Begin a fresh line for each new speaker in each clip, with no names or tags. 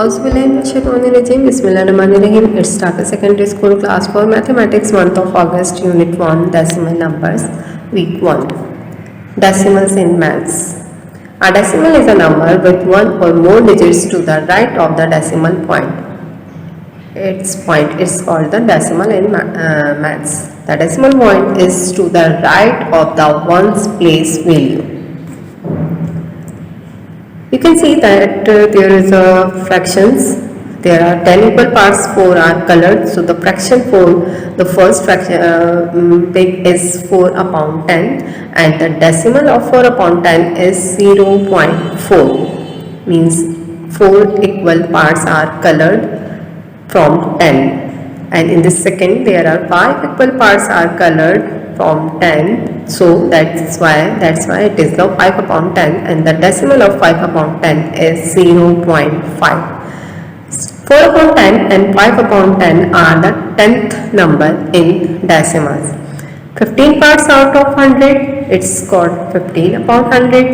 Auzubillahiminash-shaytanir-rajim. Bismillahir-rahmanir-rahim. It's Dhaka Secondary School Class 4 Mathematics, month of August, Unit 1, Decimal Numbers, Week 1. Decimals in Maths. A decimal is a number with one or more digits to the right of the decimal point. Its point is called the decimal in Maths. The decimal point is to the right of the ones place value. You can see that there is a fractions. There are 10 equal parts, 4 are colored. So the fraction for the first fraction big is 4 upon 10, and the decimal of 4 upon 10 is 0.4. Means 4 equal parts are colored from 10. And in the second there are 5 equal parts are colored from 10, so that's why it is the 5 upon 10, and the decimal of 5 upon 10 is 0.5. 4 upon 10 and 5 upon 10 are the 10th number in decimals. 15 parts out of 100, it's called 15 upon 100,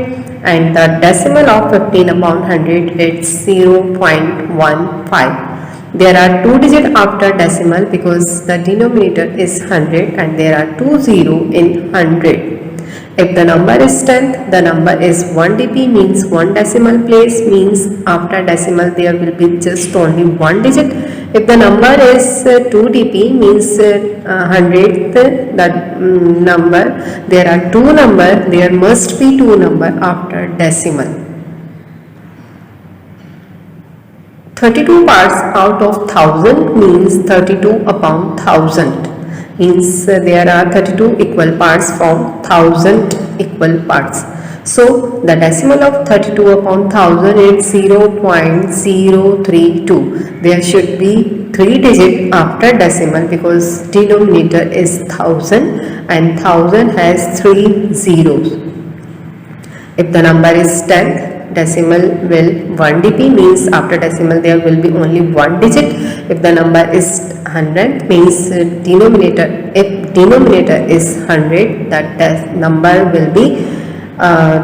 and the decimal of 15 upon 100 is 0.15. There are 2 digits after decimal because the denominator is 100 and there are 2 zeros in 100. If the number is 10th, the number is 1 dp, means 1 decimal place, means after decimal there will be just only 1 digit. If the number is 2 dp, means 100th that number, there are 2 number, there must be 2 number after decimal. 32 parts out of 1000 means 32 upon 1000, means there are 32 equal parts from 1000 equal parts. So the decimal of 32 upon 1000 is 0.032. There should be 3 digits after decimal because denominator is 1000 and 1000 has 3 zeros. If the number is 10, decimal will 1 dp, means after decimal there will be only 1 digit. If the number is 100, means denominator, if denominator is 100, that number will be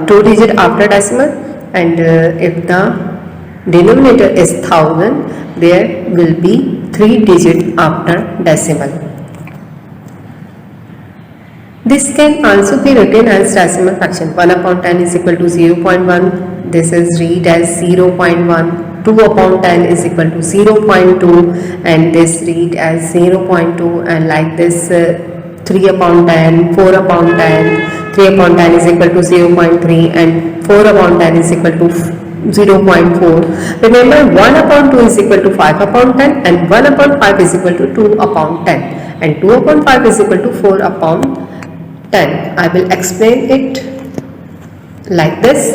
2 digit after decimal, and if the denominator is 1000, there will be 3 digit after decimal. This can also be written as decimal fraction. 1 upon 10 is equal to 0.1. This is read as 0.1. 2 upon 10 is equal to 0.2, and this read as 0.2, and like this 3 upon 10, 4 upon 10, 3 upon 10 is equal to 0.3, and 4 upon 10 is equal to 0.4. Remember, 1 upon 2 is equal to 5 upon 10, and 1 upon 5 is equal to 2 upon 10, and 2 upon 5 is equal to 4 upon 10. I will explain it like this.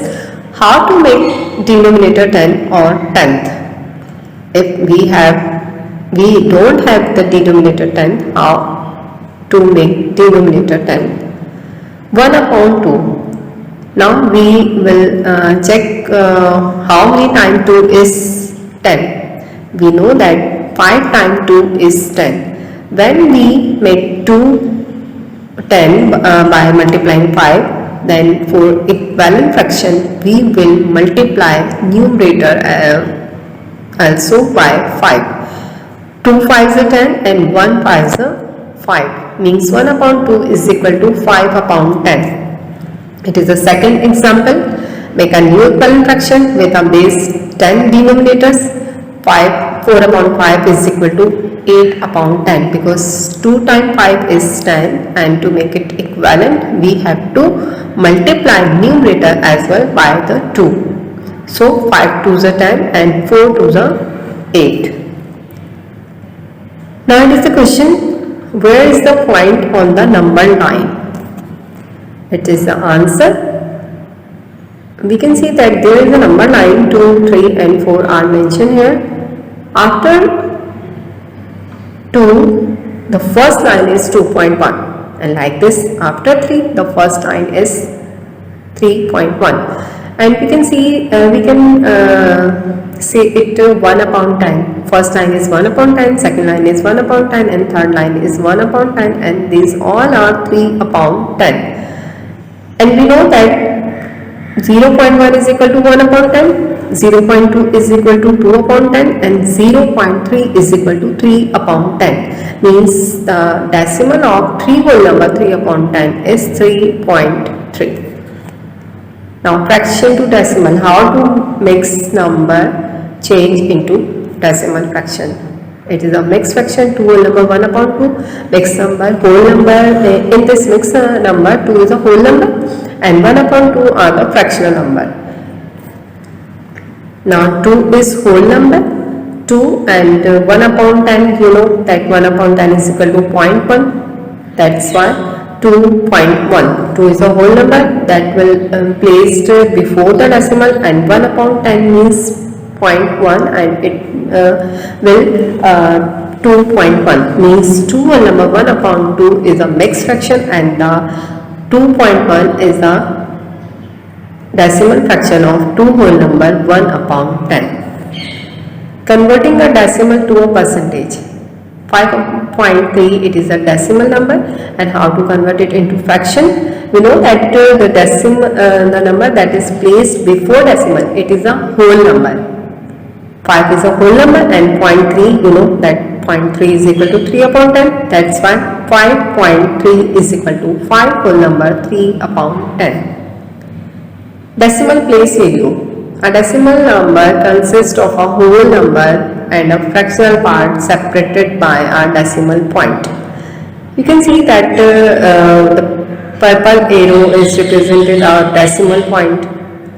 How to make denominator 10 or 10th? If we don't have the denominator 10, how to make denominator 10? 1 upon 2. Now we will check how many times 2 is 10. We know that 5 times 2 is 10. When we make 10 by multiplying 5, then for equivalent fraction we will multiply numerator also by 5. 2 5s are 10 and 1 5s are 5, means 1 upon 2 is equal to 5 upon 10. It is the second example. Make a new equivalent fraction with a base 10 denominators. 4 upon 5 is equal to 8 upon 10 because 2 times 5 is 10, and to make it equivalent we have to multiply numerator as well by the 2. So 5 2s are 10 and 4 2s are 8. Now it is the question, where is the point on the number line? It is the answer. We can see that there is a number line, 2, 3 and 4 are mentioned here. After 2, the first line is 2.1, and like this after 3 the first line is 3.1, and we can see say it 1 upon 10. First line is 1 upon 10, second line is 1 upon 10, and third line is 1 upon 10, and these all are 3 upon 10. And we know that 0.1 is equal to 1 upon 10, 0.2 is equal to 2 upon 10, and 0.3 is equal to 3 upon 10. Means the decimal of 3 whole number 3 upon 10 is 3.3. Now fraction to decimal, how to mix number change into decimal fraction. It is a mixed fraction, 2 whole number 1 upon 2, mixed number, whole number, in this mixed number 2 is a whole number and 1 upon 2 are the fractional number. Now 2 is whole number, 2 and 1 upon 10, you know that 1 upon 10 is equal to 0.1, that's why 2.1. 2 is a whole number that will placed before the decimal, and 1 upon 10 means 0.1 and it will 2.1 means 2 whole number 1 upon 2 is a mixed fraction and the 2.1 is the decimal fraction of 2 whole number 1 upon 10. Converting a decimal to a percentage. 5.3, it is a decimal number, and how to convert it into fraction. We know that the decimal, the number that is placed before decimal, it is a whole number. 5 is a whole number and 0.3, you know that 0.3 is equal to 3 upon 10. That's why 5.3 is equal to 5 whole number 3 upon 10. Decimal place value. A decimal number consists of a whole number and a fractional part separated by a decimal point. You can see that the purple arrow is represented our decimal point.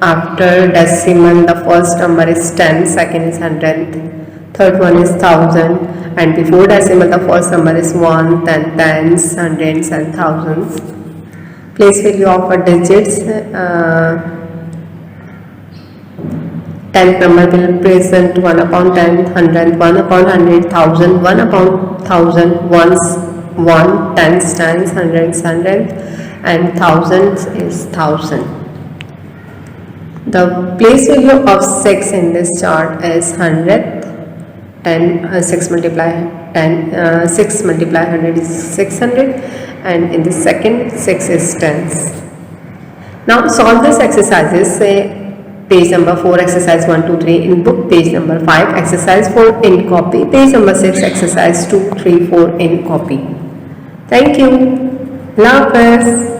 After decimal, the first number is 10, second is 100th, third one is 1000, and before decimal the first number is 1, then tens, hundreds and thousands. Place value of a digits. 10th number will represent 1 upon 10, 100, 1 upon 100, 1000, 1 upon 1000, ones 1, tens, tens, hundreds, hundreds, and thousands is 1000. The place value of 6 in this chart is 100. 6 multiply 10, 6 multiply 100 is 600, and in the second 6 is tens. Now solve this exercises. Say page number 4 exercise 1, 2, 3 in book, page number 5 exercise 4 in copy, page number 6 exercise 2, 3, 4 in copy. Thank you. Allah Hafiz.